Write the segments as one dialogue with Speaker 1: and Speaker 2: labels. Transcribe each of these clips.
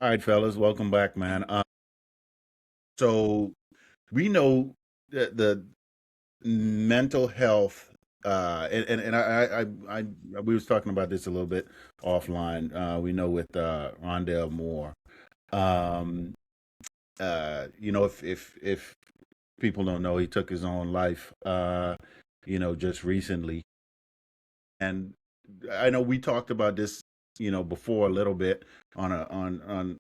Speaker 1: All right, fellas, welcome back, man. So we know that the mental health, and we was talking about this a little bit offline. We know with Rondell Moore, um, if people don't know, he took his own life, just recently, and I know we talked about this, before a little bit on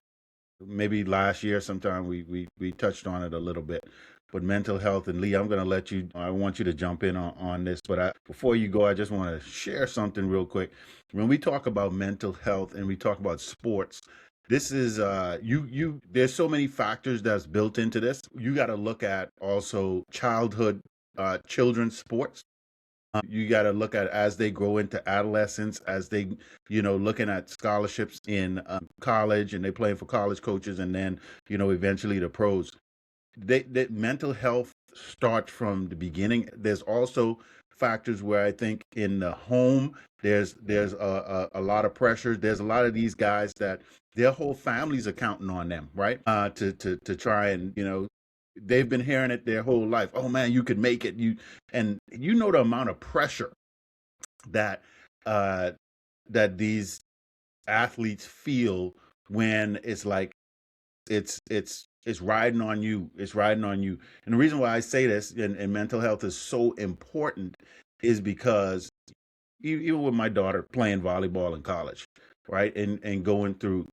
Speaker 1: maybe last year sometime we touched on it a little bit, but mental health. And Lee, I'm going to let you, I want you to jump in on this, but before you go, I just want to share something real quick. When we talk about mental health and we talk about sports, this is there's so many factors that's built into this. You got to look at also childhood, children's sports. You got to look at as they grow into adolescence, as they, looking at scholarships in college, and they playing for college coaches, and then, eventually the pros. That mental health starts from the beginning. There's also factors where I think in the home, there's a lot of pressure. There's a lot of these guys that their whole families are counting on them, right? To try and they've been hearing it their whole life. Oh man, you could make it. And the amount of pressure that uh that these athletes feel when it's like it's riding on you. It's riding on you. And the reason why I say this and mental health is so important is because even with my daughter playing volleyball in college, right? And going through,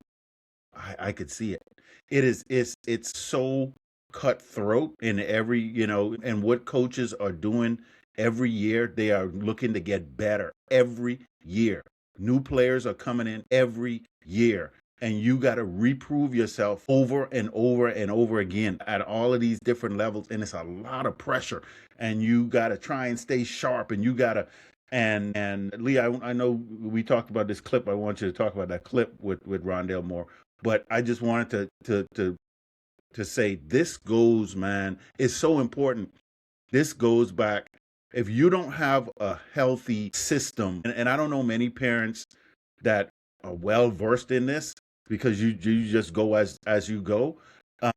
Speaker 1: I could see it. It's so cutthroat in every, and what coaches are doing every year, they are looking to get better every year. New players are coming in every year. And you got to reprove yourself over and over and over again at all of these different levels. And it's a lot of pressure. And you got to try and stay sharp. And you got to, and Lee, I know we talked about this clip. I want you to talk about that clip with Rondell Moore. But I just wanted to say this goes, man, it's so important. This goes back. If you don't have a healthy system, and I don't know many parents that are well versed in this because you just go as you go. Uh,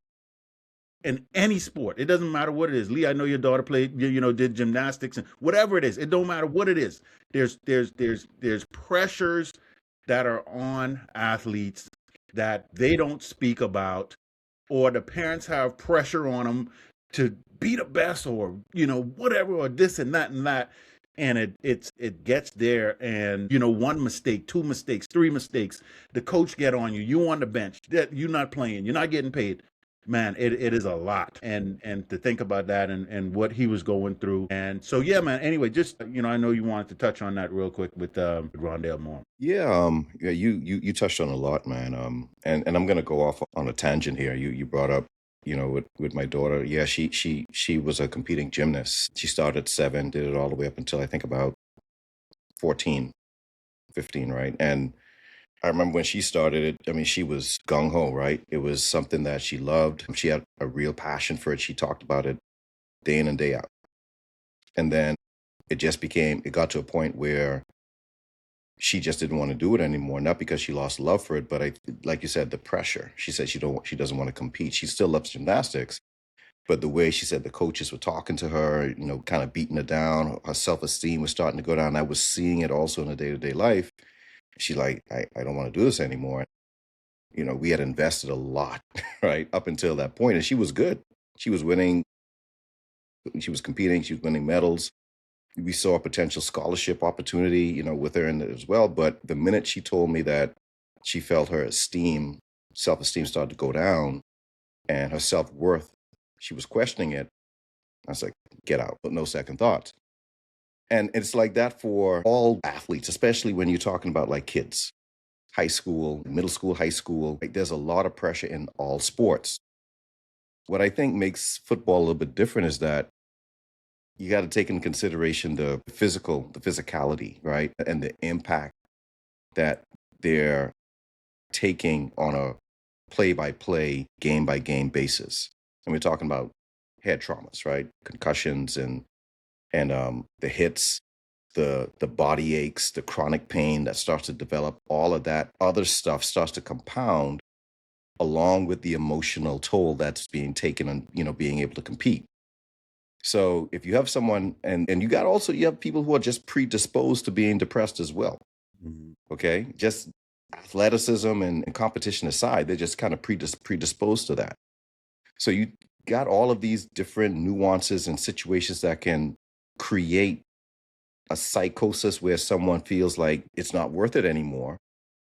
Speaker 1: in any sport, it doesn't matter what it is. Lee, I know your daughter played, did gymnastics and whatever it is. It don't matter what it is. There's pressures that are on athletes that they don't speak about, or the parents have pressure on them to be the best, or whatever, or this and that and that. And it gets there, and one mistake, two mistakes, three mistakes, the coach get on you, you on the bench, that you're not playing, you're not getting paid. Man, it is a lot. And to think about that, and what he was going through. And so yeah, man, anyway, just I know you wanted to touch on that real quick with Rondell Moore.
Speaker 2: Yeah, you touched on a lot, man. And I'm gonna go off on a tangent here. You brought up, with my daughter. Yeah, she was a competing gymnast. She started at 7, did it all the way up until I think about 14, 15, right? And I remember when she started it, I mean, she was gung ho, right? It was something that she loved. She had a real passion for it. She talked about it day in and day out. And then it got to a point where she just didn't want to do it anymore. Not because she lost love for it, but like you said, the pressure. She said she doesn't want to compete. She still loves gymnastics, but the way she said the coaches were talking to her, kind of beating her down, her self esteem was starting to go down. I was seeing it also in her day to day life. She like, I don't want to do this anymore. We had invested a lot, right, up until that point, and she was good. She was winning. She was competing. She was winning medals. We saw a potential scholarship opportunity, with her in it as well. But the minute she told me that she felt her self-esteem started to go down, and her self-worth, she was questioning it. I was like, get out, but no second thoughts. And it's like that for all athletes, especially when you're talking about like kids, high school, middle school, high school. Like, there's a lot of pressure in all sports. What I think makes football a little bit different is that you got to take into consideration the physicality, right? And the impact that they're taking on a play by play, game by game basis. And we're talking about head traumas, right? Concussions and the hits, the body aches, the chronic pain that starts to develop, all of that other stuff starts to compound. along with the emotional toll that's being taken on, being able to compete. So if you have someone, and you have people who are just predisposed to being depressed as well.
Speaker 1: Mhm.
Speaker 2: Okay, just athleticism and competition aside, they're just kind of predisposed to that. So you got all of these different nuances and situations that can create a psychosis where someone feels like it's not worth it anymore.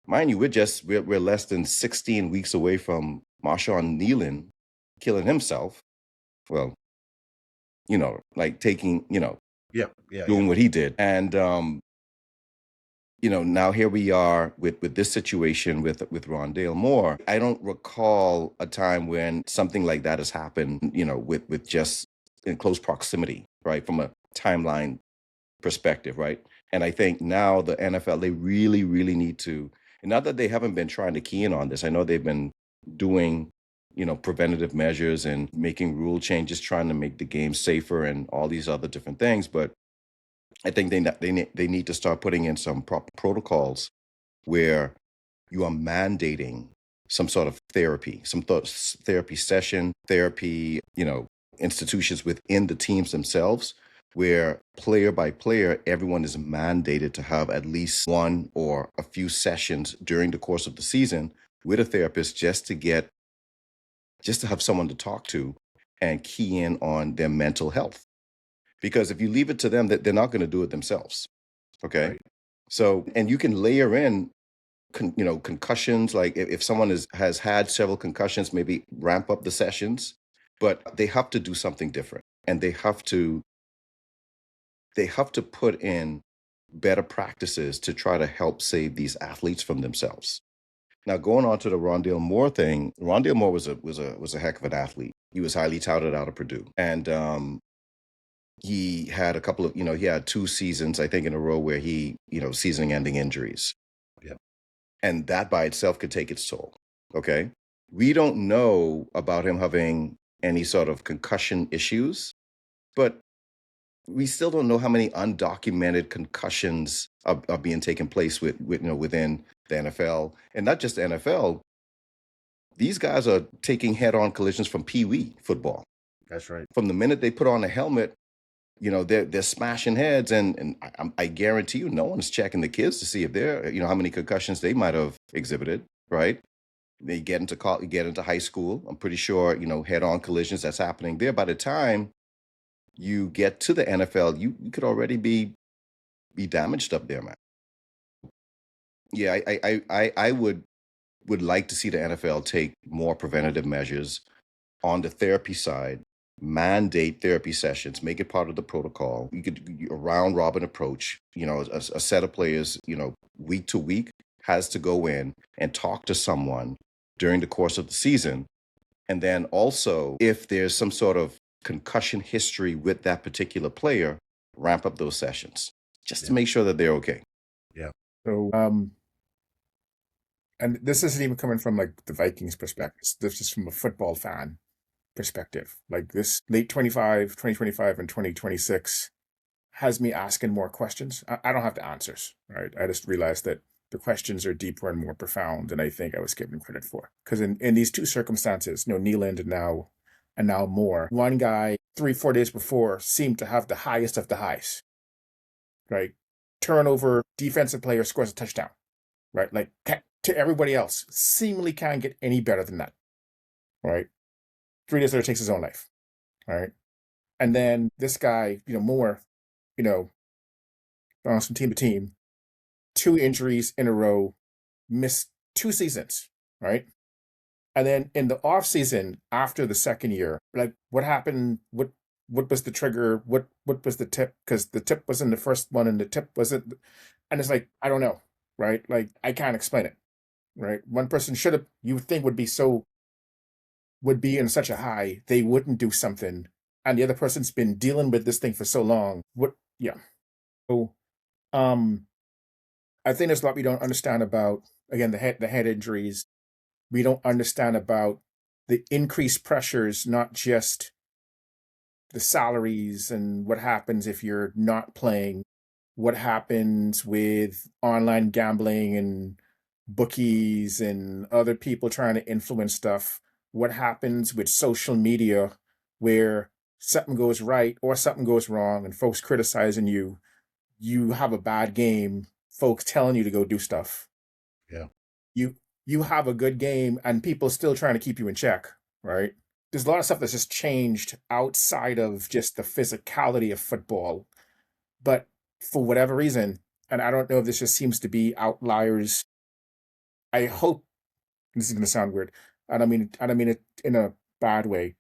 Speaker 2: Mind you, we're less than 16 weeks away from Marshawn Nealon killing himself. Well, like taking,
Speaker 1: Yeah, yeah, yeah.
Speaker 2: doing what he did. And now here we are with this situation with Rondale Moore. I don't recall a time when something like that has happened, with just in close proximity, right? From a timeline perspective, right? And I think now the NFL, they really, really need to, and not that they haven't been trying to key in on this. I know they've been doing, preventative measures and making rule changes, trying to make the game safer and all these other different things. But I think they need to start putting in some proper protocols where you are mandating some sort of therapy, therapy session, therapy, institutions within the teams themselves, where player by player, everyone is mandated to have at least one or a few sessions during the course of the season with a therapist just to have someone to talk to and key in on their mental health. Because if you leave it to them, that they're not going to do it themselves. Okay.
Speaker 1: Right.
Speaker 2: So, and you can layer in concussions. Like if someone has had several concussions, maybe ramp up the sessions, but they have to do something different, and they have to put in better practices to try to help save these athletes from themselves. Now, going on to the Rondale Moore thing, Rondale Moore was a heck of an athlete. He was highly touted out of Purdue, and he had he had 2 seasons, I think, in a row where season-ending injuries.
Speaker 1: Yeah.
Speaker 2: And that by itself could take its toll. Okay. We don't know about him having any sort of concussion issues, but we still don't know how many undocumented concussions are being taken place within the NFL. And not just the NFL, these guys are taking head-on collisions from Pee Wee football.
Speaker 1: That's right.
Speaker 2: From the minute they put on a helmet, they're smashing heads, and I guarantee you, no one's checking the kids to see if they're, how many concussions they might have exhibited, right? They get into high school. I'm pretty sure, head-on collisions that's happening there. By the time you get to the NFL, you could already be damaged up there, man. Yeah, I would like to see the NFL take more preventative measures on the therapy side, mandate therapy sessions, make it part of the protocol. You could a round robin approach. A set of players, week to week has to go in and talk to someone during the course of the season. And then also, if there's some sort of concussion history with that particular player, ramp up those sessions just to
Speaker 1: Yeah.
Speaker 2: make sure that they're okay.
Speaker 1: Yeah.
Speaker 3: So, and this isn't even coming from like the Vikings perspective. This is from a football fan perspective. Like this late 2025 and 2026 has me asking more questions. I don't have the answers, right? I just realized that the questions are deeper and more profound than I think I was given credit for. Because in these two circumstances, Nealand and now Moore, one guy 3-4 days before seemed to have the highest of the highs, right? Turnover, defensive player scores a touchdown, right? Like to everybody else, seemingly can't get any better than that, right? 3 days later takes his own life, right? And then this guy, Moore, bounced from team to team, 2 injuries in a row, missed 2 seasons, right? And then in the off season after the second year, like what happened? What was the trigger? What was the tip? Because the tip wasn't the first one, and the tip wasn't. And it's like I don't know, right? Like I can't explain it, right? One person should have, you would think, would be in such a high they wouldn't do something, and the other person's been dealing with this thing for so long. What? Yeah. So, I think there's a lot we don't understand about, again, the head injuries. We don't understand about the increased pressures, not just the salaries and what happens if you're not playing, what happens with online gambling and bookies and other people trying to influence stuff. What happens with social media where something goes right or something goes wrong and folks criticizing you, you have a bad game, folks telling you to go do stuff.
Speaker 1: Yeah.
Speaker 3: You have a good game and people still trying to keep you in check, right? There's a lot of stuff that's just changed outside of just the physicality of football. But for whatever reason, and I don't know if this just seems to be outliers. I hope this is going to sound weird. I don't mean it in a bad way.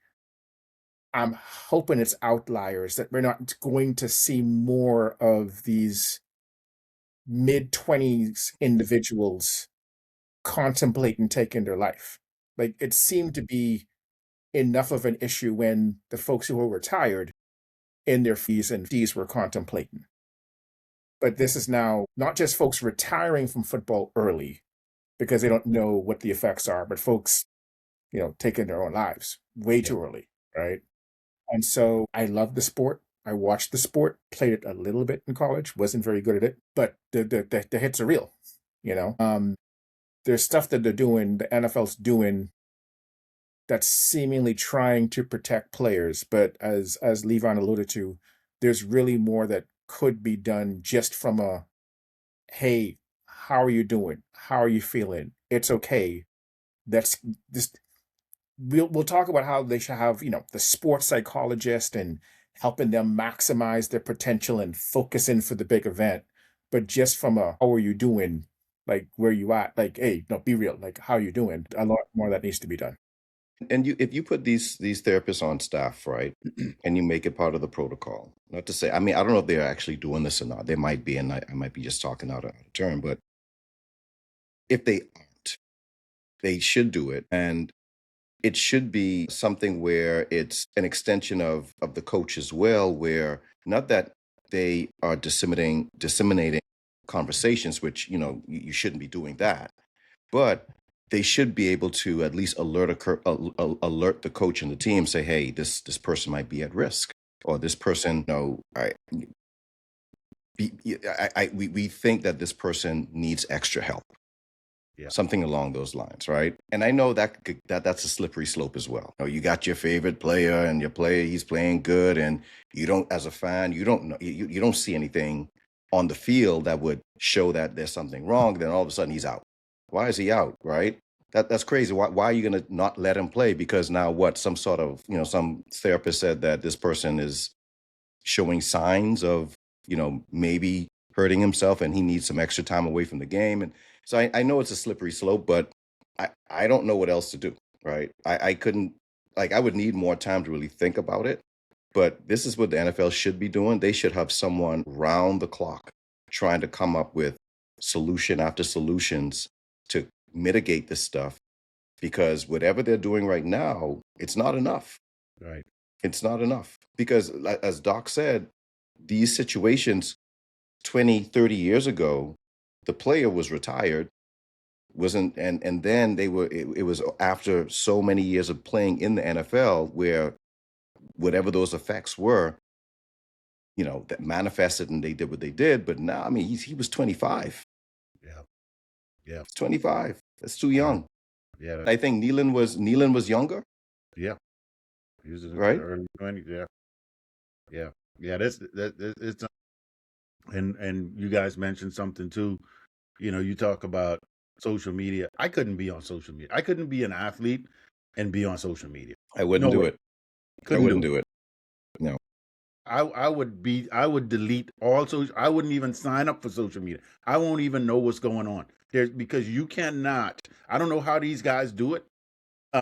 Speaker 3: I'm hoping it's outliers that we're not going to see more of these mid-20s individuals contemplating taking their life. Like it seemed to be enough of an issue when the folks who were retired in their fees and fees were contemplating. But this is now not just folks retiring from football early because they don't know what the effects are, but folks, taking their own lives way
Speaker 1: Yeah.
Speaker 3: too early, right? And so I love the sport. I watched the sport, played it a little bit in college, wasn't very good at it, but the hits are real, you know. There's stuff that they're doing, the NFL's doing, that's seemingly trying to protect players, but as Levon alluded to, there's really more that could be done just from a, hey, how are you doing? How are you feeling? It's okay. That's this. We'll talk about how they should have, the sports psychologist and helping them maximize their potential and focusing for the big event. But just from a, how are you doing? Like, where you at? Like, hey, no, be real. Like, how you doing? A lot more that needs to be done.
Speaker 2: And if you put these therapists on staff, right, and you make it part of the protocol, not to say, I mean, I don't know if they're actually doing this or not. They might be, and I might be just talking out of turn, but if they aren't, they should do it. And it should be something where it's an extension of the coach as well, where not that they are disseminating conversations, which, you shouldn't be doing that, but they should be able to at least alert the coach and the team, say, hey, this person might be at risk, or this person, we think that this person needs extra help.
Speaker 1: Yeah.
Speaker 2: Something along those lines, right? And I know that's a slippery slope as well. You got your favorite player, and he's playing good, and you don't, as a fan, you don't know, you don't see anything on the field that would show that there's something wrong. Then all of a sudden he's out. Why is he out, right? That's crazy. Why are you going to not let him play? Because now what? Some sort of, some therapist said that this person is showing signs of, maybe hurting himself, and he needs some extra time away from the game. And so I know it's a slippery slope, but I don't know what else to do, right? I couldn't, I would need more time to really think about it. But this is what the NFL should be doing. They should have someone round the clock trying to come up with solution after solutions to mitigate this stuff, because whatever they're doing right now, it's not enough.
Speaker 1: Right.
Speaker 2: It's not enough because, as Doc said, these situations 20, 30 years ago, the player was retired, wasn't, and then it was after so many years of playing in the NFL where whatever those effects were, that manifested, and they did what they did. But now, I mean, he was 25.
Speaker 1: Yeah. Yeah.
Speaker 2: It's 25. That's too
Speaker 1: Yeah.
Speaker 2: young.
Speaker 1: Yeah.
Speaker 2: I think Nealon was younger,
Speaker 1: Yeah. He was in the
Speaker 2: right?
Speaker 1: early 20s. Yeah. Yeah. Yeah. It's and you guys mentioned something too. You talk about social media. I couldn't be on social media. I couldn't be an athlete and be on social media.
Speaker 2: I wouldn't
Speaker 1: No
Speaker 2: do
Speaker 1: way.
Speaker 2: it. I
Speaker 1: Couldn't
Speaker 2: wouldn't
Speaker 1: do it.
Speaker 2: do it. No.
Speaker 1: I would delete all social. I wouldn't even sign up for social media. I won't even know what's going on. Because you cannot. I don't know how these guys do it.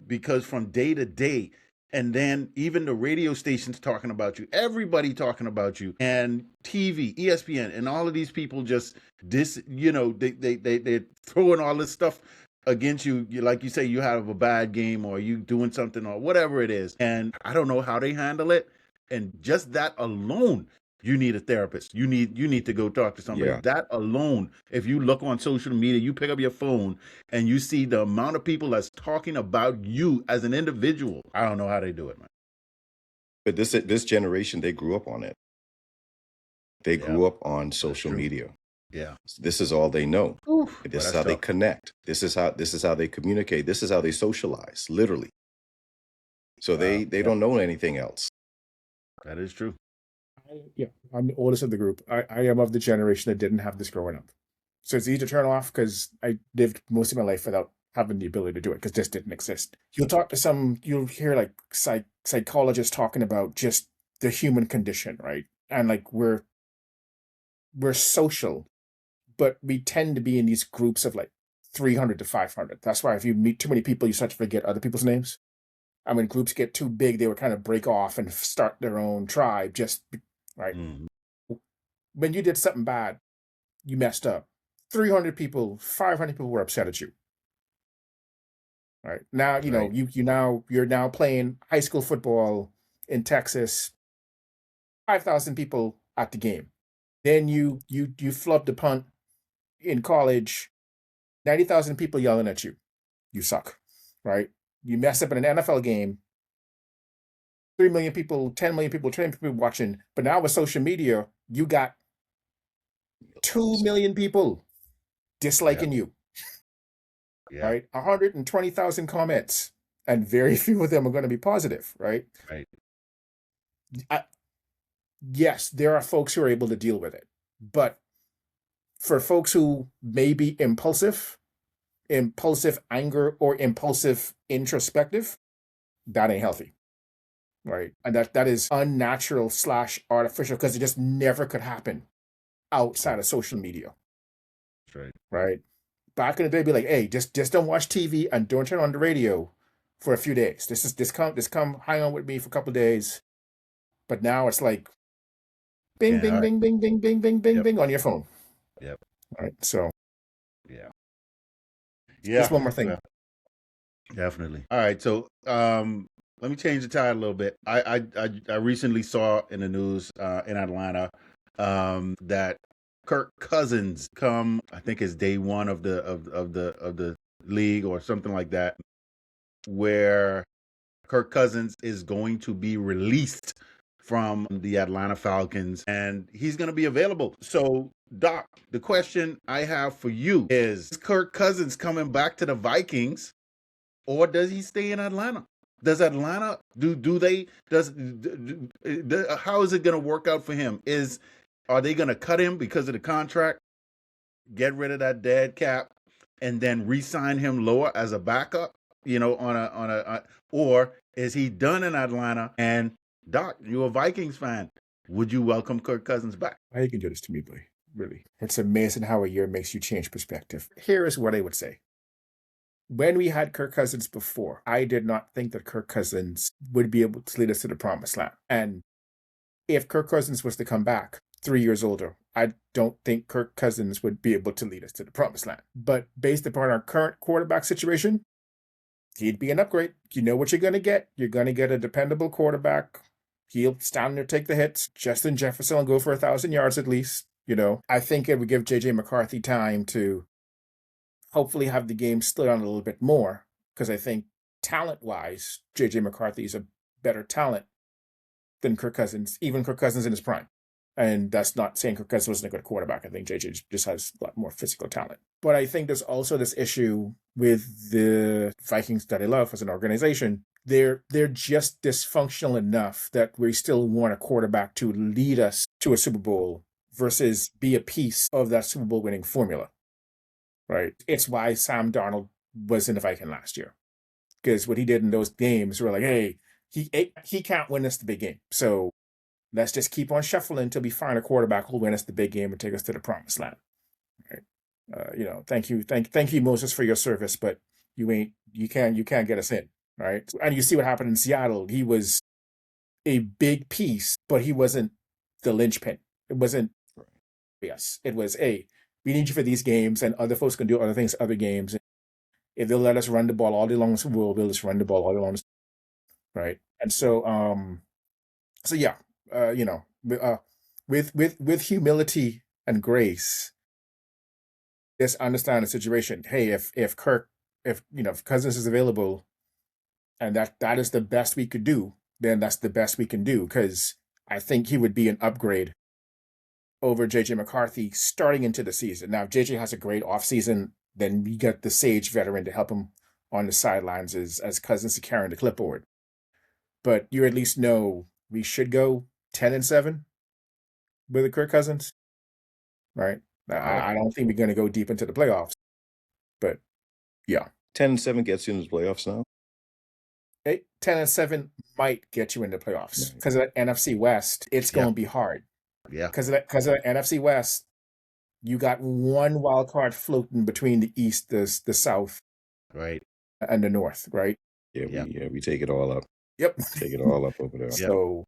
Speaker 1: Because from day to day, and then even the radio stations talking about you, everybody talking about you, and TV, ESPN, and all of these people just they're throwing all this stuff against you. Like you say, you have a bad game, or you doing something, or whatever it is, and I don't know how they handle it. And just that alone, you need a therapist. You need to go talk to somebody.
Speaker 2: Yeah.
Speaker 1: That alone, if you look on social media, you pick up your phone and you see the amount of people that's talking about you as an individual. I don't know how they do it, man.
Speaker 2: But this generation, they grew up on it. They
Speaker 1: Yeah,
Speaker 2: grew up on
Speaker 1: that's
Speaker 2: social
Speaker 1: true.
Speaker 2: media.
Speaker 1: Yeah.
Speaker 2: This is all they know.
Speaker 1: Oof. But
Speaker 2: This is
Speaker 1: that's
Speaker 2: how they
Speaker 1: tough.
Speaker 2: connect. This is how they communicate. This is how they socialize, literally. So
Speaker 1: Wow.
Speaker 2: they
Speaker 1: Yeah,
Speaker 2: don't know anything else.
Speaker 1: that is true.
Speaker 3: Yeah, I'm the oldest of the group. I am of the generation that didn't have this growing up. So it's easy to turn off because I lived most of my life without having the ability to do it because this didn't exist. You'll hear like psychologists talking about just the human condition, right? And like we're social, but we tend to be in these groups of like 300 to 500. That's why if you meet too many people, you start to forget other people's names. And when groups get too big, they would kind of break off and start their own tribe, right.
Speaker 1: Mm.
Speaker 3: When you did something bad, you messed up. 300 people, 500 people were upset at you. Right now,
Speaker 1: Right.
Speaker 3: you're now playing high school football in Texas. 5,000 people at the game. Then you flubbed a punt in college. 90,000 people yelling at you. You suck, right? You mess up in an NFL game. 3 million people, 10 million people, 20 million people watching. But now with social media, you got 2 million people
Speaker 1: Yeah.
Speaker 3: disliking you,
Speaker 1: Yeah.
Speaker 3: right? 120,000 comments, and very few of them are going to be positive, right?
Speaker 1: Right.
Speaker 3: I, yes, there are folks who are able to deal with it, but for folks who may be impulsive anger, or impulsive introspective, that ain't healthy, right? And that is unnatural / artificial because it just never could happen outside of social media,
Speaker 1: That's right.
Speaker 3: right? Back in the day, be like, hey, just don't watch TV and don't turn on the radio for a few days. This come hang on with me for a couple of days. But now it's like bing,
Speaker 1: Can't
Speaker 3: bing,
Speaker 1: hide.
Speaker 3: bing, bing, bing, bing, bing, bing,
Speaker 1: Yep.
Speaker 3: bing on your phone.
Speaker 1: Yep.
Speaker 3: Right. So
Speaker 1: Yeah.
Speaker 3: just
Speaker 1: Yeah.
Speaker 3: one more thing.
Speaker 1: Well, definitely. All right. So let me change the tide a little bit. I recently saw in the news in Atlanta that Kirk Cousins I think it's day one of the league or something like that, where Kirk Cousins is going to be released from the Atlanta Falcons and he's going to be available. So, Doc, the question I have for you is Kirk Cousins coming back to the Vikings or does he stay in Atlanta? Does Atlanta do they how is it going to work out for him? Are they going to cut him because of the contract? Get rid of that dead cap and then re-sign him lower as a backup, or is he done in Atlanta? And Doc, you're a Vikings fan. Would you welcome Kirk Cousins back?
Speaker 3: Why you can do this to me, boy? Really. It's amazing how a year makes you change perspective. Here is what I would say. When we had Kirk Cousins before, I did not think that Kirk Cousins would be able to lead us to the promised land. And if Kirk Cousins was to come back 3 years older, I don't think Kirk Cousins would be able to lead us to the promised land. But based upon our current quarterback situation, he'd be an upgrade. You know what you're going to get. You're going to get a dependable quarterback. He'll stand there, take the hits. Justin Jefferson will go for 1,000 yards at least. I think it would give JJ McCarthy time to hopefully have the game slow down a little bit more, because I think talent-wise, JJ McCarthy is a better talent than Kirk Cousins, even Kirk Cousins in his prime. And that's not saying Kirk Cousins wasn't a good quarterback. I think JJ just has a lot more physical talent. But I think there's also this issue with the Vikings that I love as an organization. They're just dysfunctional enough that we still want a quarterback to lead us to a Super Bowl versus be a piece of that Super Bowl winning formula, right? It's why Sam Darnold was in the Viking last year, because what he did in those games were like, hey, he can't win us the big game. So let's just keep on shuffling until we find a quarterback who'll win us the big game and take us to the promised land. Right? Thank you, Moses, for your service, but you can't get us in, right? And you see what happened in Seattle. He was a big piece, but he wasn't the linchpin. It wasn't yes. It was we need you for these games, and other folks can do other things, other games. If they'll let us run the ball all day long, we'll just run the ball all day long, right? And so yeah, with humility and grace, just understand the situation. Hey, if Cousins is available, and that is the best we could do, then that's the best we can do, because I think he would be an upgrade over JJ McCarthy starting into the season. Now, if JJ has a great offseason, then you get the sage veteran to help him on the sidelines as Cousins to carrying the clipboard. But you at least know we should go 10-7 with the Kirk Cousins, right? I don't think we're going to go deep into the playoffs, but yeah.
Speaker 2: 10-7 gets you into the playoffs now.
Speaker 3: 10-7 might get you into playoffs because of that NFC West. It's going to be hard.
Speaker 1: Yeah.
Speaker 3: Because of that NFC West, you got one wild card floating between the East, the South,
Speaker 1: right,
Speaker 3: and the North, right?
Speaker 2: Yeah, we take it all up.
Speaker 3: Yep,
Speaker 2: take it all up over there.
Speaker 3: So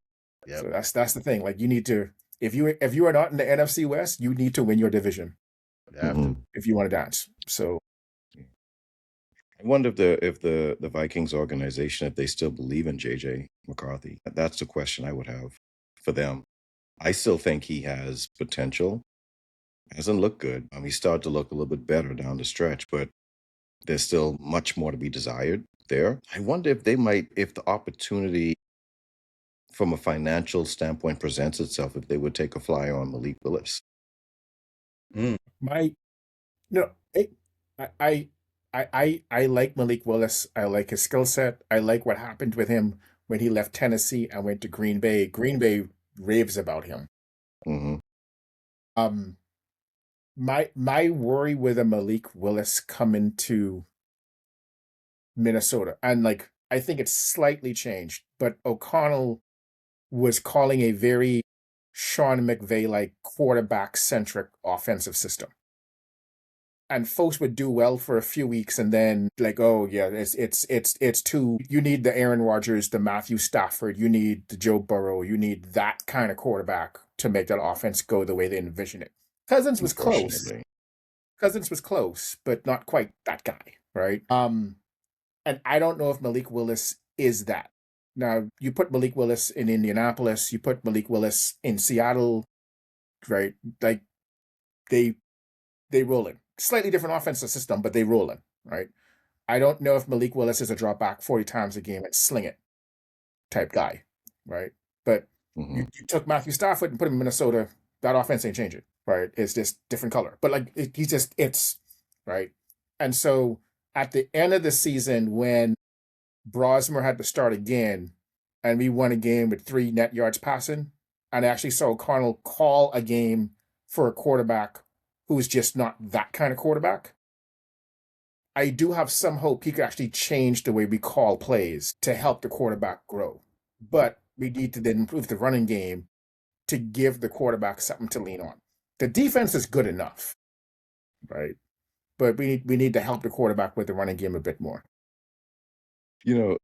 Speaker 3: that's the thing. Like you need to, if you are not in the NFC West, you need to win your division. If you want to dance. So
Speaker 2: I wonder if the Vikings organization, if they still believe in JJ McCarthy. That's the question I would have for them. I still think he has potential. Hasn't looked good. He started to look a little bit better down the stretch, but there's still much more to be desired there. I wonder if the opportunity from a financial standpoint presents itself, if they would take a flyer on Malik Willis.
Speaker 3: I like Malik Willis. I like his skill set. I like what happened with him when he left Tennessee and went to Green Bay. Green Bay raves about him. My worry with a Malik Willis coming to Minnesota, and like I think it's slightly changed, but O'Connell was calling a very Sean McVay-like quarterback-centric offensive system. And folks would do well for a few weeks and then like, oh yeah, it's too, you need the Aaron Rodgers, the Matthew Stafford, you need the Joe Burrow, you need that kind of quarterback to make that offense go the way they envision it. Cousins was close. Cousins was close, but not quite that guy, right? And I don't know if Malik Willis is that. Now, you put Malik Willis in Indianapolis, you put Malik Willis in Seattle, right? Like they roll in. Slightly different offensive system, but they roll in, right? I don't know if Malik Willis is a drop back 40 times a game and sling it type guy, right? But you took Matthew Stafford and put him in Minnesota, that offense ain't changing, right? It's just different color. But like it's right. And so at the end of the season, when Brosmer had to start again, and we won a game with 3 net yards passing, and I actually saw O'Connell call a game for a quarterback who's just not that kind of quarterback. I do have some hope he could actually change the way we call plays to help the quarterback grow. But we need to then improve the running game to give the quarterback something to lean on. The defense is good enough, right? But we need to help the quarterback with the running game a bit more.
Speaker 2: You know,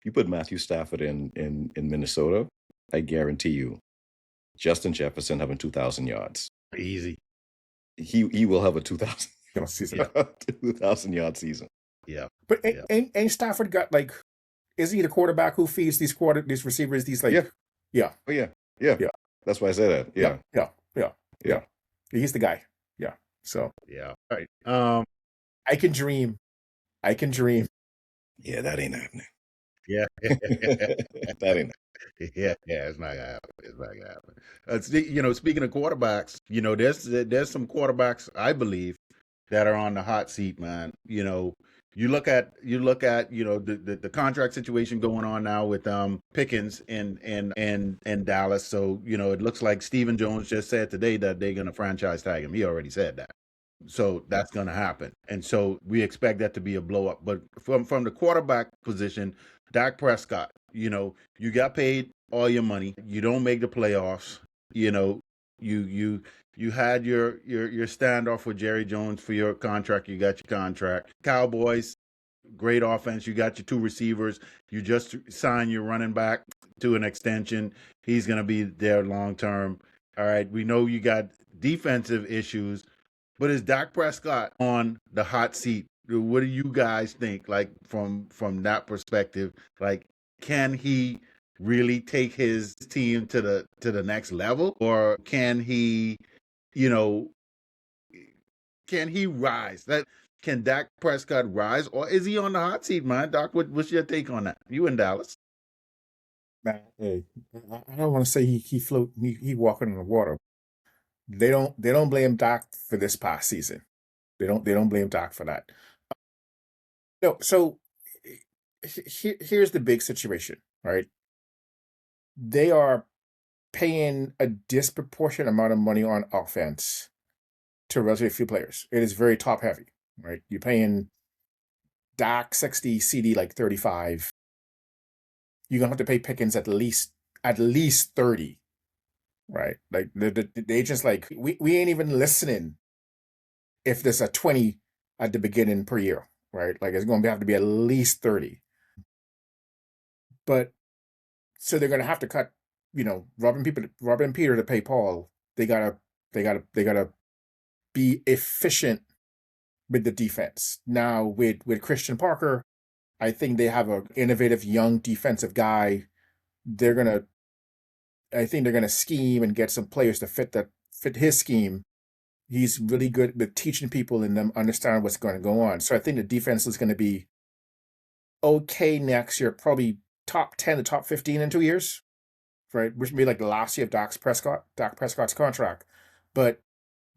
Speaker 2: you put Matthew Stafford in Minnesota, I guarantee you, Justin Jefferson having 2,000 yards.
Speaker 1: Easy.
Speaker 2: He will have a 2,000 yard season.
Speaker 3: Yeah. But ain't Stafford got like, is he the quarterback who feeds these receivers, these like
Speaker 2: Yeah. Oh yeah. That's why I say that. Yeah.
Speaker 3: He's the guy. Yeah. So
Speaker 1: yeah. All right.
Speaker 3: I can dream.
Speaker 2: Yeah, that ain't happening.
Speaker 1: Yeah.
Speaker 2: That ain't.
Speaker 1: Yeah, it's not gonna happen. Speaking of quarterbacks, there's some quarterbacks I believe that are on the hot seat, man. You look at the contract situation going on now with Pickens in Dallas. So it looks like Stephen Jones just said today that they're gonna franchise tag him. He already said that. So that's going to happen. And so we expect that to be a blow up. But from the quarterback position, Dak Prescott, you got paid all your money. You don't make the playoffs. You had your standoff with Jerry Jones for your contract. You got your contract. Cowboys, great offense. You got your 2 receivers. You just signed your running back to an extension. He's going to be there long term. All right. We know you got defensive issues. But is Dak Prescott on the hot seat? What do you guys think? Like from that perspective, like can he really take his team to the next level, or can he rise? Can Dak Prescott rise, or is he on the hot seat, man? Doc, what's your take on that? You in Dallas?
Speaker 3: Man, hey, I don't want to say he float he walking on the water. They don't blame Dak for this past season. They don't blame Dak for that. No, so here's the big situation, right? They are paying a disproportionate amount of money on offense to relatively few players. It is very top heavy, right? You're paying Dak 60, CD like 35. You're gonna have to pay Pickens at least 30, right? Like the agents like we ain't even listening if there's a 20 at the beginning per year, right? Like it's gonna have to be at least 30. But so they're gonna have to cut, robbing Peter to pay Paul. They gotta be efficient with the defense. Now with Christian Parker, I think they have an innovative young defensive guy. They're gonna I think they're gonna scheme and get some players to fit his scheme. He's really good with teaching people and them understand what's going to go on. So I think the defense is going to be okay next year, probably top 10 to top 15 in 2 years, right? Which would be like the last year of Dak Prescott's contract. But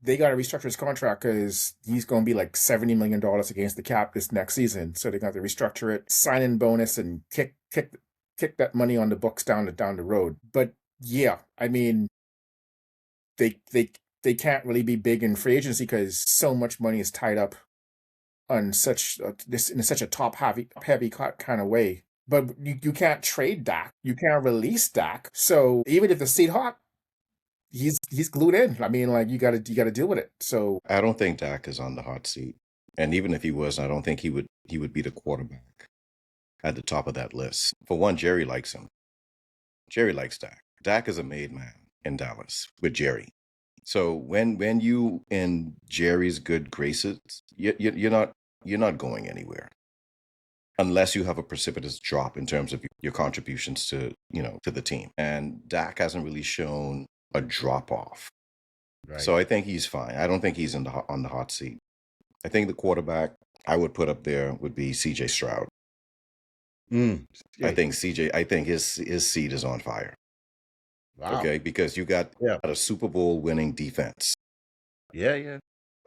Speaker 3: they got to restructure his contract because he's going to be like $70 million against the cap this next season. So they're going to have to restructure it, sign in bonus, and kick that money on the books down the road. But yeah, I mean, they can't really be big in free agency because so much money is tied up on such a top heavy kind of way. But you can't trade Dak. You can't release Dak. So even if the seat hot, he's glued in. I mean, like you gotta deal with it. So
Speaker 2: I don't think Dak is on the hot seat, and even if he was, I don't think he would be the quarterback at the top of that list. For one, Jerry likes him. Jerry likes Dak. Dak is a made man in Dallas with Jerry. So when you in Jerry's good graces, you're not going anywhere unless you have a precipitous drop in terms of your contributions to the team. And Dak hasn't really shown a drop off.
Speaker 1: Right.
Speaker 2: So I think he's fine. I don't think he's on the hot seat. I think the quarterback I would put up there would be CJ Stroud.
Speaker 1: Yeah.
Speaker 2: I think his seat is on fire.
Speaker 1: Wow.
Speaker 2: Okay, because you got a Super Bowl winning defense.
Speaker 1: Yeah.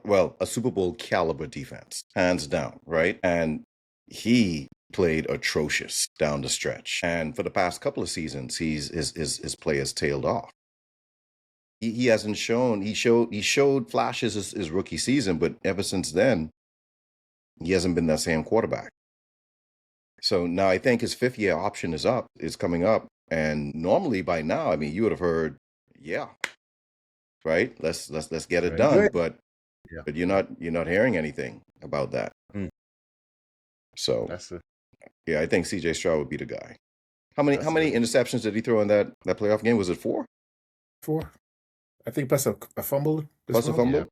Speaker 2: Well, a Super Bowl caliber defense, hands down, right? And he played atrocious down the stretch. And for the past couple of seasons, his play has tailed off. He hasn't shown. He showed flashes his rookie season, but ever since then, he hasn't been that same quarterback. So now I think his 5th-year option is coming up. And normally by now, I mean, you would have heard, yeah, right? Let's get it
Speaker 1: Very
Speaker 2: done.
Speaker 1: good.
Speaker 2: But you're not hearing anything about that. So I think CJ Stroud would be the guy. How many interceptions did he throw in that playoff game? Was it 4?
Speaker 3: 4. I think plus a fumble.
Speaker 2: Plus a fumble?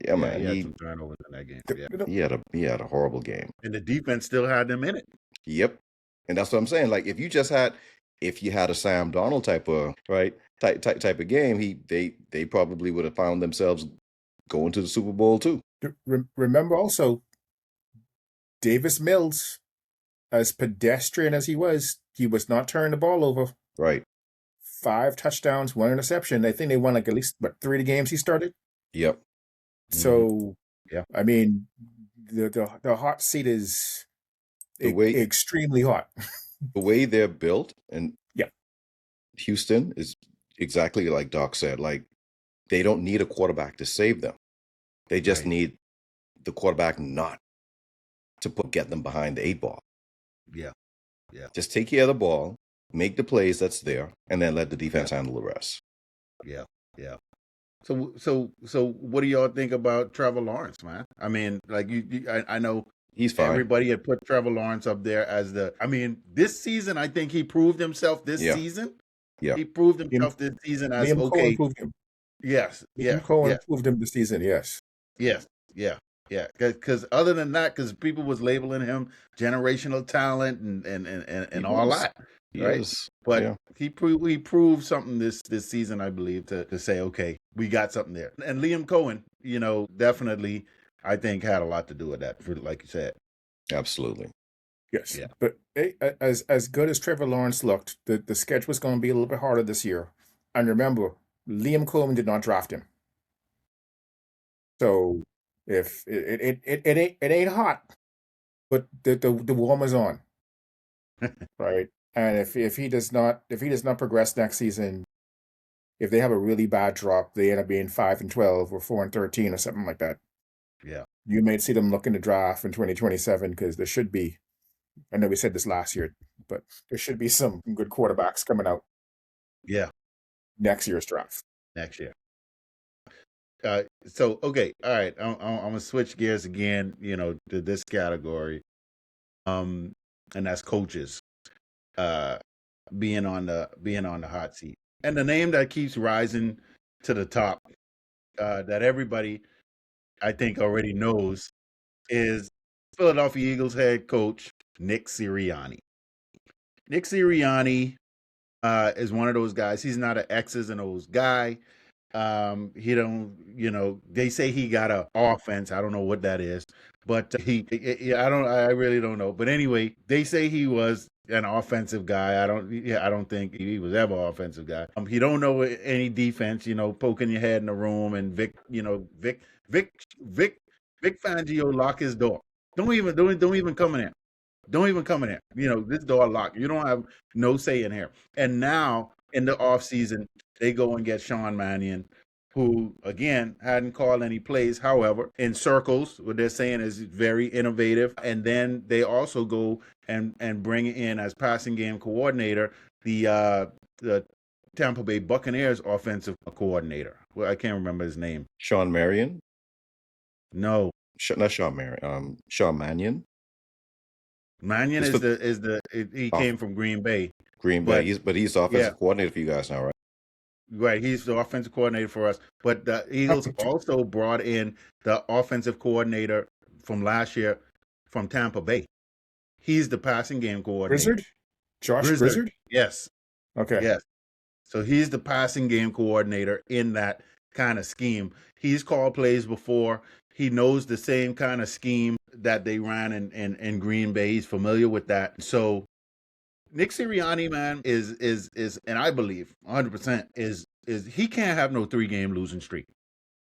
Speaker 2: Yeah, man.
Speaker 1: He had some turnovers in that game.
Speaker 2: Yeah. He had a horrible game.
Speaker 1: And the defense still had them in it.
Speaker 2: Yep. And that's what I'm saying. Like if you had a Sam Darnold type of game, they probably would have found themselves going to the Super Bowl too.
Speaker 3: Remember also, Davis Mills, as pedestrian as he was not turning the ball over.
Speaker 2: Right.
Speaker 3: 5 touchdowns, 1 interception. I think they won like at least 3 of the games he started.
Speaker 2: Yep.
Speaker 3: So I mean, the hot seat is extremely hot.
Speaker 2: The way they're built, and Houston is exactly like Doc said. Like they don't need a quarterback to save them. They just need the quarterback not to get them behind the 8 ball.
Speaker 1: Yeah.
Speaker 2: Just take care of the ball, make the plays that's there, and then let the defense handle the rest.
Speaker 1: Yeah. So what do y'all think about Trevor Lawrence, man? I mean, like I know
Speaker 2: he's fine.
Speaker 1: Everybody had put Trevor Lawrence up there as this season, I think he proved himself this season. Yeah. He proved himself this season as
Speaker 3: Liam Cohen proved him.
Speaker 1: Yes.
Speaker 3: Liam Cohen proved him this season, yes.
Speaker 1: Yes. Yeah. Because other than that, because people was labeling him generational talent and all that. Right. But he proved something this season, I believe, to say, okay, we got something there. And Liam Cohen, definitely, I think, had a lot to do with that, like you said.
Speaker 2: Absolutely.
Speaker 3: Yes,
Speaker 1: Yeah.
Speaker 3: but as good as Trevor Lawrence looked, the schedule was going to be a little bit harder this year. And remember, Liam Coleman did not draft him, so if it ain't hot, but the warm is on, right? And if he does not progress next season, if they have a really bad drop, they end up being 5-12 or 4-13 or something like that.
Speaker 1: Yeah.
Speaker 3: You may see them looking to draft in 2027 because there should be. I know we said this last year, but there should be some good quarterbacks coming out
Speaker 1: Yeah.
Speaker 3: next year's draft.
Speaker 1: Next year. So okay, all right. I'm gonna switch gears again. To this category. And that's coaches. Uh, being on the hot seat, and the name that keeps rising to the top, that everybody I think already knows, is Philadelphia Eagles head coach Nick Sirianni. Nick Sirianni is one of those guys. He's not an X's and O's guy. He don't, they say he got a offense. I don't know what that is, but I really don't know. But anyway, they say he was an offensive guy. I don't think he was ever an offensive guy. He don't know any defense, poking your head in the room, and Vic, Vic, Vic Fangio lock his door. Don't even come in here. Don't even come in here. This door locked. You don't have no say in here. And now in the offseason, they go and get Sean Mannion, who again hadn't called any plays. However, in circles, what they're saying is very innovative. And then they also go and bring in as passing game coordinator the Tampa Bay Buccaneers offensive coordinator. Well, I can't remember his name.
Speaker 2: Sean Marion,
Speaker 1: No,
Speaker 2: not Sean Marion, Sean Mannion.
Speaker 1: Mannion
Speaker 2: It's for
Speaker 1: he
Speaker 2: off
Speaker 1: came from Green Bay,
Speaker 2: Green Bay.
Speaker 1: but
Speaker 2: He's the
Speaker 1: yeah,
Speaker 2: offensive coordinator for you guys now, right?
Speaker 1: right. He's the offensive coordinator for us. But the Eagles
Speaker 3: Oh,
Speaker 1: also brought in the offensive coordinator from last year from Tampa Bay. He's the passing game coordinator.
Speaker 3: Grizzard? Josh
Speaker 1: Grizzard.
Speaker 3: Grizzard?
Speaker 1: Yes.
Speaker 3: Okay.
Speaker 1: Yes. So he's the passing game coordinator in that kind of scheme. He's called plays before. He knows the same kind of scheme that they ran in Green Bay. He's familiar with that. So Nick Sirianni, man, is and I believe 100% is he can't have no 3-game losing streak.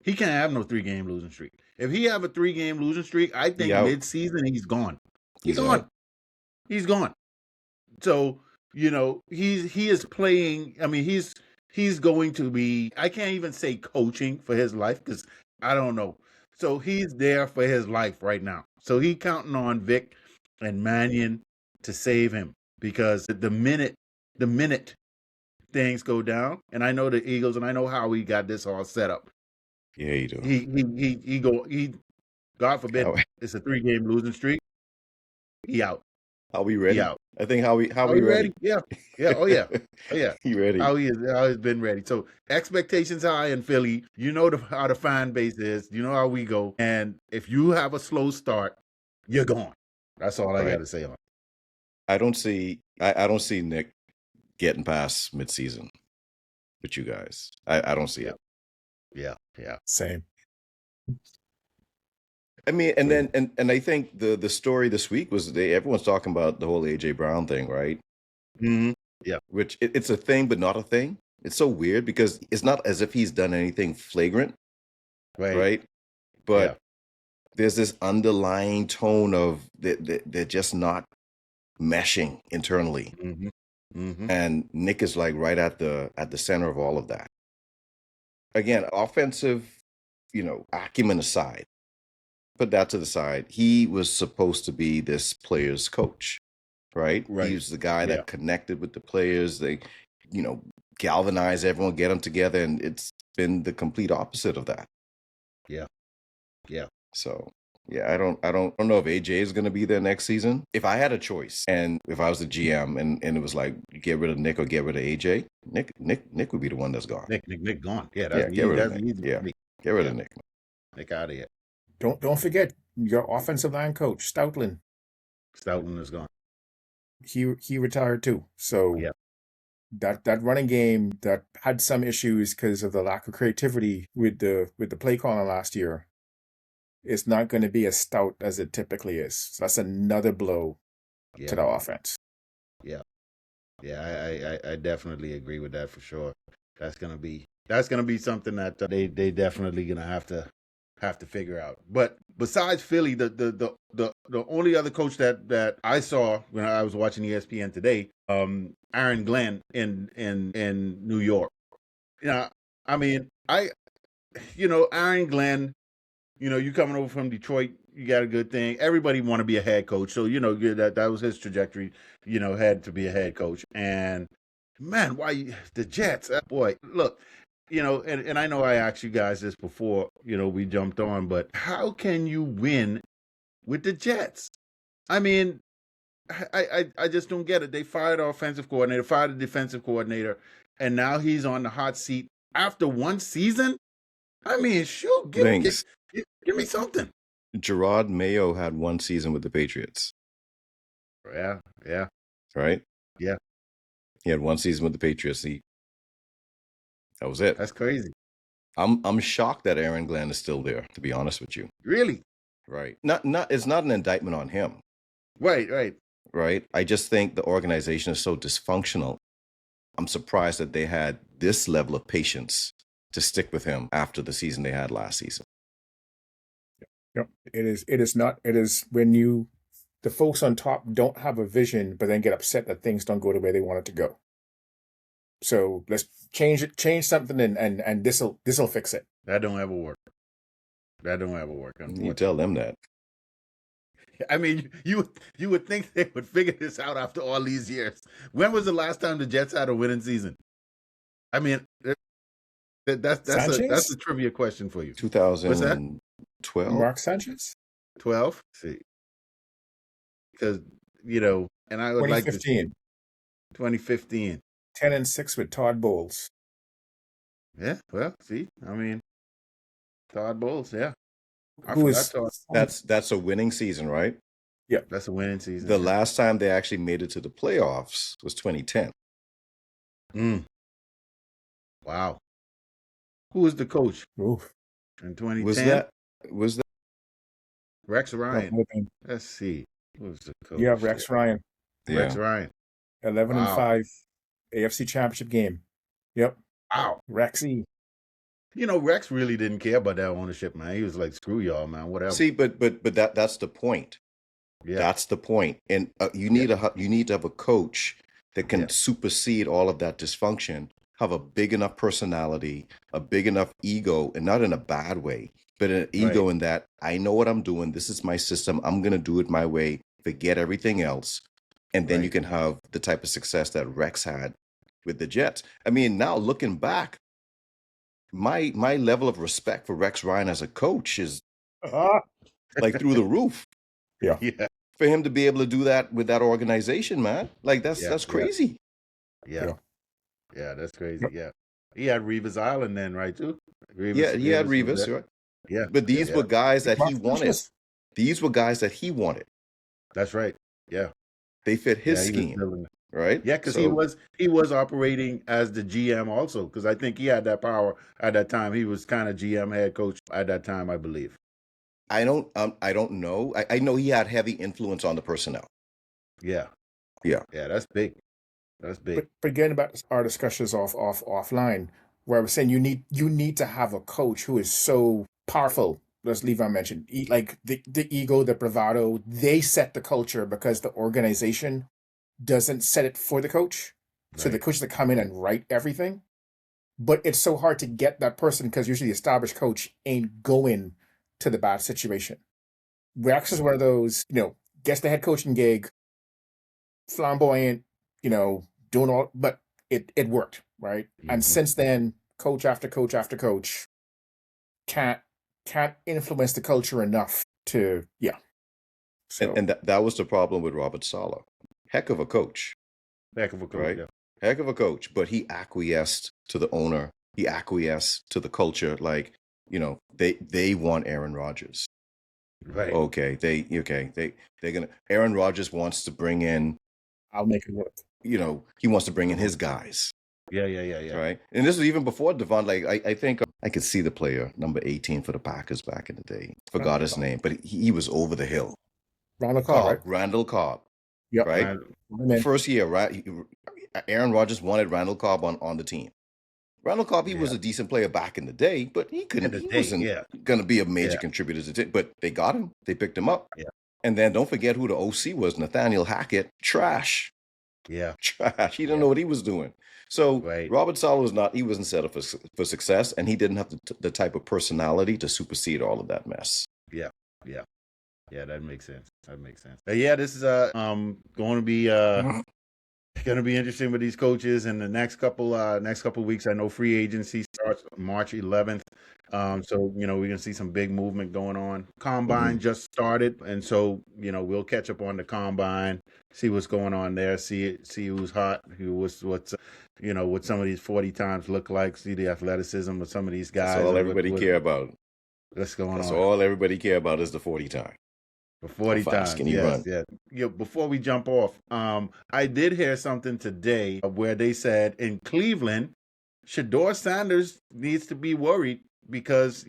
Speaker 1: He can't have no 3-game losing streak. If he have a 3-game losing streak, I
Speaker 2: He
Speaker 1: think
Speaker 2: out.
Speaker 1: mid-season he's gone. He's
Speaker 2: He's
Speaker 1: gone.
Speaker 2: out.
Speaker 1: He's gone. So, he is playing. I mean, he's going to be, I can't even say coaching for his life because I don't know. So he's there for his life right now. So he counting on Vic and Mannion to save him, because the minute things go down, and I know the Eagles, and I know how he got this all set up.
Speaker 2: Yeah, you do.
Speaker 1: He God forbid
Speaker 2: How,
Speaker 1: it's a 3-game losing streak. He out.
Speaker 2: how we
Speaker 1: He
Speaker 2: ready?
Speaker 1: out.
Speaker 2: I think how we
Speaker 1: Are you
Speaker 2: ready?
Speaker 1: ready? Yeah. Yeah. Oh yeah. Oh yeah.
Speaker 2: You ready?
Speaker 1: How he's been ready. So expectations high in Philly. How the fan base is. You know how we go. And if you have a slow start, you're gone. That's all I got
Speaker 2: Right.
Speaker 1: to say on it.
Speaker 2: I don't see Nick getting past midseason with you guys. I don't see
Speaker 1: Yeah.
Speaker 2: it.
Speaker 1: Yeah. Yeah.
Speaker 3: Same.
Speaker 2: I mean, and
Speaker 1: So
Speaker 2: then and I think the story this week was everyone's talking about the whole AJ Brown thing, right?
Speaker 1: yeah.
Speaker 2: Which it's a thing, but not a thing. It's so weird because it's not as if he's done anything flagrant,
Speaker 1: Right.
Speaker 2: right?
Speaker 1: Yeah.
Speaker 2: But there's this underlying tone of they're just not meshing internally, and Nick is like right at the center of all of that. Again, offensive, acumen aside, put that to the side. He was supposed to be this player's coach, right? He
Speaker 1: Right.
Speaker 2: was the guy
Speaker 1: Yeah.
Speaker 2: that connected with the players. They, galvanize everyone, get them together, and it's been the complete opposite of that.
Speaker 1: Yeah. Yeah.
Speaker 2: So yeah, I don't know if AJ is going to be there next season. If I had a choice, and if I was the GM, and it was like get rid of Nick or get rid of AJ, Nick would be the one that's gone.
Speaker 1: Nick gone. Yeah.
Speaker 2: Yeah, get rid of
Speaker 1: That's
Speaker 2: Nick.
Speaker 1: easy
Speaker 2: Yeah,
Speaker 1: for me.
Speaker 2: get rid
Speaker 1: Yeah.
Speaker 2: of Nick.
Speaker 1: Nick out of here.
Speaker 3: Don't forget your offensive line coach, Stoutland.
Speaker 1: Stoutland is gone.
Speaker 3: He retired too. So
Speaker 1: Yeah.
Speaker 3: that running game that had some issues because of the lack of creativity with the play calling last year is not going to be as stout as it typically is. So that's another blow to
Speaker 1: Yeah,
Speaker 3: the offense.
Speaker 1: yeah, yeah. I definitely agree with that for sure. That's gonna be something that they definitely gonna have to figure out. But besides Philly, the only other coach that I saw when I was watching ESPN today, Aaron Glenn in New York. Yeah, I mean, Aaron Glenn, you coming over from Detroit, you got a good thing. Everybody want to be a head coach, so that was his trajectory. Had to be a head coach, and man, the Jets? Boy, look, and I know I asked you guys this before, we jumped on, but how can you win with the Jets? I mean, I just don't get it. They fired our offensive coordinator, fired the defensive coordinator, and now he's on the hot seat after one season. I mean, shoot,
Speaker 2: Links.
Speaker 1: give me something.
Speaker 2: Gerard Mayo had one season with the Patriots.
Speaker 1: Yeah, yeah,
Speaker 2: right?
Speaker 1: yeah.
Speaker 2: He had one season with the Patriots. That was it.
Speaker 1: That's crazy.
Speaker 2: I'm shocked that Aaron Glenn is still there, to be honest with you.
Speaker 1: Really?
Speaker 2: Right. It's not an indictment on him.
Speaker 1: Right.
Speaker 2: Right. I just think the organization is so dysfunctional. I'm surprised that they had this level of patience to stick with him after the season they had last season.
Speaker 3: Yep. It is when the folks on top don't have a vision, but then get upset that things don't go the way they want it to go. So let's change something, and this'll fix it.
Speaker 1: That don't ever work.
Speaker 2: You tell them that.
Speaker 1: I mean, you would think they would figure this out after all these years. When was the last time the Jets had a winning season? I mean, that's a trivia question for you.
Speaker 2: 2012.
Speaker 3: Mark Sanchez.
Speaker 1: 12. See, because and I would
Speaker 3: 2015.
Speaker 1: like 2015.
Speaker 3: 10-6 with Todd Bowles.
Speaker 1: Yeah, well, see, I mean, Todd Bowles, yeah.
Speaker 2: That's a winning season, right?
Speaker 3: Yeah,
Speaker 1: that's a winning season.
Speaker 2: The last time they actually made it to the playoffs was 2010.
Speaker 1: Wow. Who was the coach?
Speaker 3: Oof.
Speaker 1: In 2010?
Speaker 2: Was that
Speaker 1: Rex Ryan? Let's see. Who was the coach?
Speaker 3: Yeah, Rex Ryan.
Speaker 2: Yeah.
Speaker 1: Rex Ryan.
Speaker 3: 11-5 AFC Championship game. Yep.
Speaker 1: Wow.
Speaker 3: Rexy.
Speaker 1: Rex really didn't care about that ownership, man. He was like, "Screw y'all, man. Whatever."
Speaker 2: See, but that's the point. Yeah. That's the point. And you need to have a coach that can supersede all of that dysfunction, have a big enough personality, a big enough ego, and not in a bad way, but an ego in that I know what I'm doing. This is my system. I'm going to do it my way. Forget everything else. And then you can have the type of success that Rex had with the Jets. I mean, now looking back, my level of respect for Rex Ryan as a coach is like through the roof.
Speaker 3: Yeah.
Speaker 2: For him to be able to do that with that organization, man, like that's crazy.
Speaker 1: Yeah, that's crazy. Yeah, he had Revis Island then, right? Too.
Speaker 2: He had Revis, right?
Speaker 1: Yeah,
Speaker 2: but these were guys that he wanted. These were guys that he wanted.
Speaker 1: That's right. Yeah,
Speaker 2: they fit his scheme. Right?
Speaker 1: Yeah, because he was operating as the GM also, because I think he had that power at that time. He was kind of GM head coach at that time, I believe.
Speaker 2: I don't know. I know he had heavy influence on the personnel.
Speaker 1: Yeah. That's big.
Speaker 3: But again, about our discussions offline, where I was saying you need to have a coach who is so powerful. As Levi mentioned, like the ego, the bravado, they set the culture because the organization doesn't set it for the coach. So the coach to come in and write everything. But it's so hard to get that person because usually the established coach ain't going to the bad situation. Rex is one of those, gets the head coaching gig, flamboyant, doing all, but it worked, right? Mm-hmm. And since then, coach after coach after coach can't influence the culture enough to, So,
Speaker 2: and that was the problem with Robert Saleh. Heck of a coach.
Speaker 1: Right? Yeah.
Speaker 2: Heck of a coach, but he acquiesced to the owner. He acquiesced to the culture. Like, they want Aaron Rodgers.
Speaker 1: Right.
Speaker 2: Okay. They're gonna. Aaron Rodgers wants to bring in.
Speaker 3: I'll make it work.
Speaker 2: He wants to bring in his guys.
Speaker 1: Yeah.
Speaker 2: Right. And this was even before Devon. Like, I think I could see the player number 18 for the Packers back in the day. Forgot his name, but he was over the hill.
Speaker 3: Randall Cobb.
Speaker 2: Randall Cobb.
Speaker 3: Yep.
Speaker 2: right?
Speaker 3: And then
Speaker 2: First year, right? Aaron Rodgers wanted Randall Cobb on the team. Randall Cobb, he was
Speaker 1: Yeah.
Speaker 2: a decent player back in the day, but
Speaker 1: In the
Speaker 2: he
Speaker 1: day,
Speaker 2: wasn't
Speaker 1: yeah.
Speaker 2: going to be a major
Speaker 1: Yeah.
Speaker 2: contributor to it. But they got him. They picked him up.
Speaker 1: Yeah.
Speaker 2: And then don't forget who the OC was, Nathaniel Hackett. Trash.
Speaker 1: Yeah.
Speaker 2: Trash. He didn't
Speaker 1: Yeah.
Speaker 2: know what he was doing. So
Speaker 1: Right.
Speaker 2: Robert Saleh he wasn't set up for success, and he didn't have the type of personality to supersede all of that mess.
Speaker 1: Yeah. Yeah. Yeah, that makes sense. That makes sense. Yeah, this is going to be interesting with these coaches in the next couple weeks. I know free agency starts March 11th. So we're gonna see some big movement going on. Combine just started, and so we'll catch up on the combine, see what's going on there, see who's hot, what's what some of these 40 times look like, see the athleticism of some of these guys.
Speaker 2: That's all everybody care about.
Speaker 1: What's going on?
Speaker 2: That's all everybody care about is the 40 time.
Speaker 1: For 40
Speaker 2: How fast
Speaker 1: times,
Speaker 2: can he
Speaker 1: yes,
Speaker 2: run?
Speaker 1: yeah. Before we jump off, I did hear something today where they said in Cleveland, Shador Sanders needs to be worried because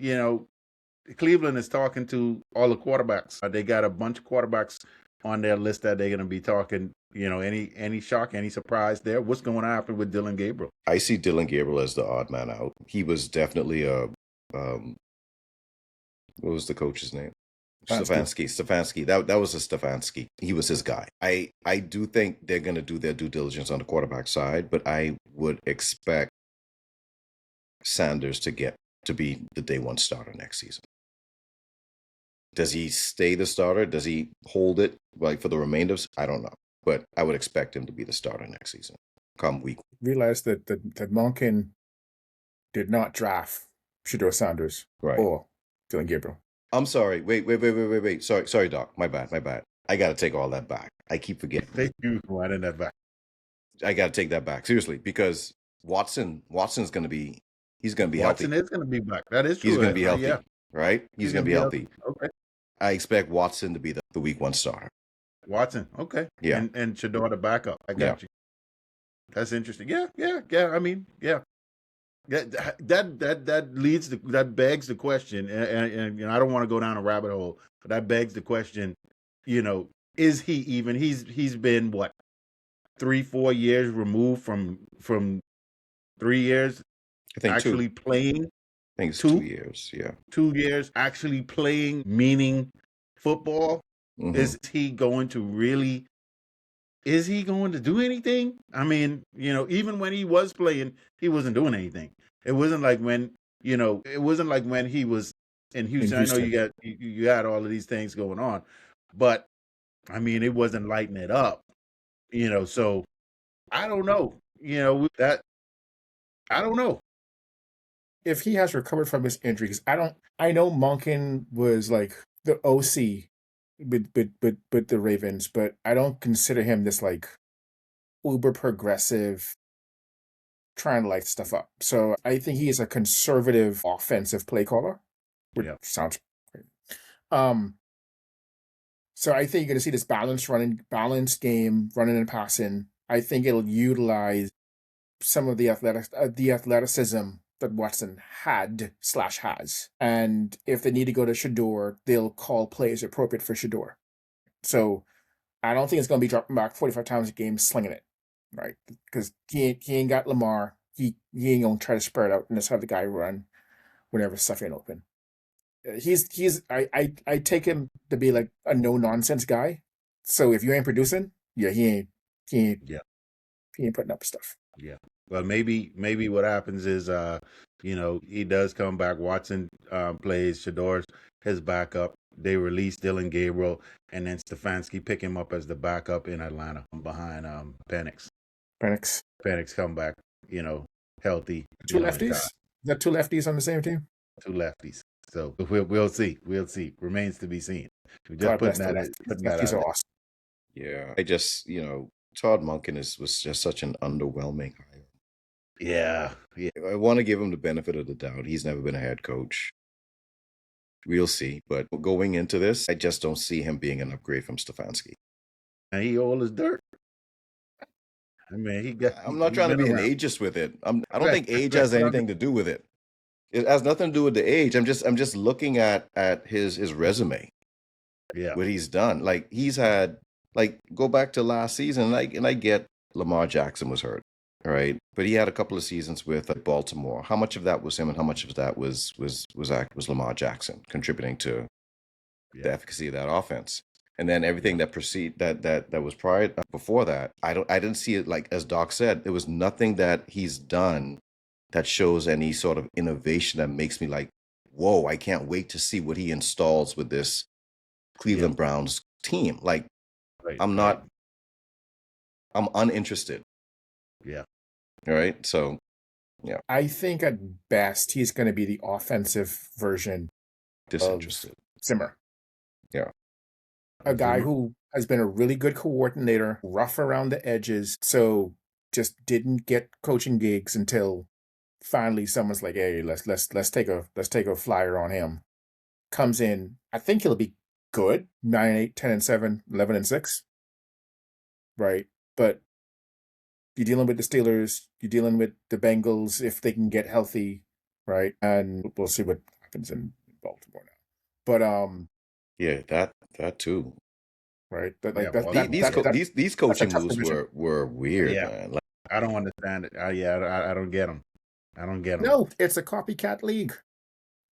Speaker 1: Cleveland is talking to all the quarterbacks. They got a bunch of quarterbacks on their list that they're going to be talking. Any shock, any surprise there? What's going to happen with Dylan Gabriel?
Speaker 2: I see Dylan Gabriel as the odd man out. He was definitely what was the coach's name? Stefanski. That was a Stefanski. He was his guy. I do think they're going to do their due diligence on the quarterback side, but I would expect Sanders to be the day one starter next season. Does he stay the starter? Does he hold it for the remainder? I don't know, but I would expect him to be the starter next season. Come week.
Speaker 3: Realize that Monken did not draft Shador Sanders or Dylan Gabriel.
Speaker 2: I'm sorry. Wait. Sorry, Doc. My bad. I got to take all that back. I keep forgetting.
Speaker 1: Thank you for adding that back.
Speaker 2: I got to take that back. Seriously, because Watson's going to be healthy.
Speaker 1: Watson is going to be back. That is true.
Speaker 2: He's going to be healthy,
Speaker 1: yeah.
Speaker 2: Right? He's going to be healthy.
Speaker 1: Okay.
Speaker 2: I expect Watson to be the week one starter.
Speaker 1: Watson, okay.
Speaker 2: Yeah.
Speaker 1: And Shador the backup. I got you. That's interesting. Yeah. I mean, yeah. That begs the question, and I don't want to go down a rabbit hole, but that begs the question, is he even? He's been what, 3-4 years removed from 3 years.
Speaker 2: I think
Speaker 1: actually playing.
Speaker 2: I think it's 2 years. Yeah,
Speaker 1: 2 years actually playing, meaning football. Mm-hmm. Is he going to do anything? I mean, even when he was playing, he wasn't doing anything. It wasn't like when he was in Houston. I know you had all of these things going on, but I mean, it wasn't lighting it up. So I don't know. I don't know
Speaker 3: if he has recovered from his injury. Because I know Monken was like the OC with the Ravens, but I don't consider him this like uber progressive trying to light stuff up. So I think he is a conservative offensive play caller, which sounds great. So I think you're going to see this balanced game, running and passing. I think it'll utilize some of the athleticism that Watson has. And if they need to go to Shador, they'll call plays appropriate for Shador. So I don't think it's going to be dropping back 45 times a game, slinging it, right? Because he ain't got Lamar. He ain't going to try to spread out and just have the guy run whenever stuff ain't open. I take him to be like a no-nonsense guy. So if you ain't producing, he ain't putting up stuff.
Speaker 1: Yeah. Well, maybe what happens is, he does come back. Watson plays. Shador's his backup. They release Dylan Gabriel, and then Stefanski pick him up as the backup in Atlanta behind Penix. Penix come back, healthy.
Speaker 3: Two lefties? Is that two lefties on the same team?
Speaker 1: Two lefties. So we'll see. Remains to be seen. We're just putting that
Speaker 3: lefties are awesome.
Speaker 2: Yeah, I just Todd Monken was just such an underwhelming hire.
Speaker 1: Yeah.
Speaker 2: I want to give him the benefit of the doubt. He's never been a head coach. We'll see. But going into this, I just don't see him being an upgrade from Stefanski.
Speaker 1: And he old as dirt. I mean,
Speaker 2: I'm not trying to be an ageist with it. I don't think age has anything to do with it. It has nothing to do with the age. I'm just looking at his resume.
Speaker 1: Yeah.
Speaker 2: What he's done. Like he's had like go back to last season, and I get Lamar Jackson was hurt, all right, but he had a couple of seasons with Baltimore. How much of that was him, and how much of that was Lamar Jackson contributing to the
Speaker 1: Yeah.
Speaker 2: efficacy of that offense? And then everything
Speaker 1: Yeah.
Speaker 2: that was prior before that, I didn't see it. Like as Doc said, there was nothing that he's done that shows any sort of innovation that makes me like, whoa, I can't wait to see what he installs with this
Speaker 1: Yeah.
Speaker 2: Cleveland Browns team. Like
Speaker 1: Right.
Speaker 2: I'm
Speaker 1: Right.
Speaker 2: not, I'm uninterested.
Speaker 1: Yeah.
Speaker 2: All right. So yeah,
Speaker 3: I think at best he's going to be the offensive version of
Speaker 2: disinterested.
Speaker 3: Zimmer,
Speaker 2: Yeah.
Speaker 3: a guy
Speaker 1: Zimmer.
Speaker 3: who has been a really good coordinator, rough around the edges, so just didn't get coaching gigs until finally someone's like, "Hey, let's take a flyer on him." Comes in, I think he'll be good, 9-8, 10-7, 11-6, right? But you're dealing with the Steelers, you're dealing with the Bengals if they can get healthy, right? And we'll see what happens in Baltimore now. But
Speaker 2: Yeah, that too.
Speaker 3: right, that
Speaker 1: Yeah.
Speaker 3: like that
Speaker 1: Well,
Speaker 3: that
Speaker 2: These
Speaker 3: that,
Speaker 1: yeah.
Speaker 3: that
Speaker 2: these
Speaker 3: that's a
Speaker 2: coaching
Speaker 3: tough
Speaker 2: moves
Speaker 3: division.
Speaker 2: were weird,
Speaker 1: Yeah.
Speaker 2: man. Like,
Speaker 1: I don't understand it. Yeah. I don't get them. I don't get them.
Speaker 3: No, it's a copycat league,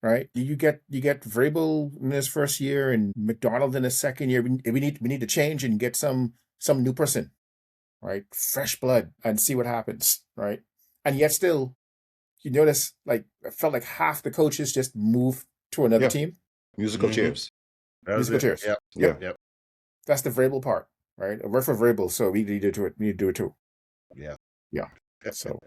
Speaker 3: right? You get Vrabel in his first year and McDonald in his second year. We need to change and get some new person, right? Fresh blood and see what happens, right? And yet still, you notice like I felt like half the coaches just move to another
Speaker 2: yeah,
Speaker 3: team.
Speaker 2: musical
Speaker 1: Mhm.
Speaker 2: chairs.
Speaker 1: That was
Speaker 3: Musical
Speaker 1: it.
Speaker 3: chairs.
Speaker 1: Yep.
Speaker 2: Yeah.
Speaker 3: Yep.
Speaker 1: Yep.
Speaker 3: That's the Vrabel part, right? I work for Vrabel, so we need to do it. We need to do it too.
Speaker 1: Yeah.
Speaker 3: Yeah. So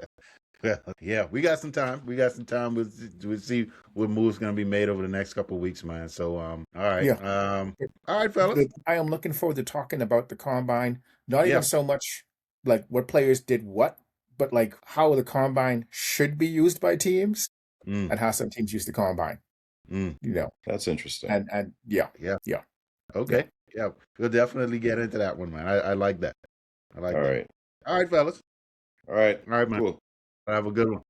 Speaker 1: Yeah, we got some time. We got some time. We'll see what moves going to be made over the next couple of weeks, man. So, all right.
Speaker 3: yeah,
Speaker 1: All right, fellas.
Speaker 3: I am looking forward to talking about the combine. Not
Speaker 1: Yeah.
Speaker 3: even so much like what players did what, but like how the combine should be used by teams
Speaker 1: Mm,
Speaker 3: and how some teams use the combine.
Speaker 1: mm,
Speaker 3: You know,
Speaker 2: That's interesting.
Speaker 3: and yeah,
Speaker 1: yeah.
Speaker 3: yeah.
Speaker 1: Okay. Yeah. We'll definitely get into that one, man. I like that. I like
Speaker 2: All
Speaker 1: that.
Speaker 2: right.
Speaker 1: All right, fellas.
Speaker 2: All right.
Speaker 1: All right, man.
Speaker 2: Cool.
Speaker 1: Have a good one.